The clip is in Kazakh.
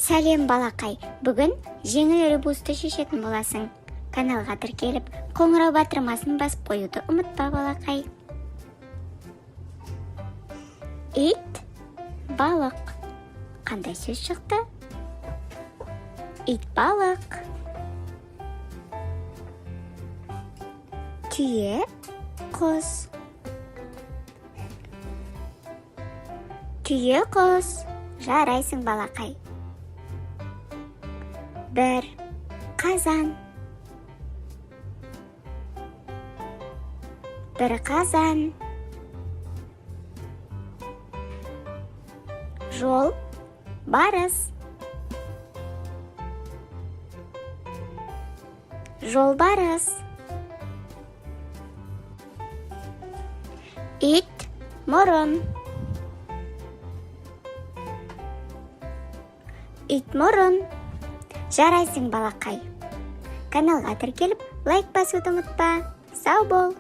Сәлем балақай, бүгін жеңіл ребусты шешетін боласың. Каналға тіркеліп, қоңырау батырмасын басып қоюды ұмытпа балақай. Ит, балық. Қандай сөз шықты? Ит, балық. Түйе, құс. Түйе, құс. Жарайсың балақай. Бір қазан. Бір қазан. Жол, барыс. Жол, барыс. Ит, мұрын. Ит, мұрын. Жарайсың балақай. Каналға тіркеліп, лайк басуды ұмытпа. Сау бол!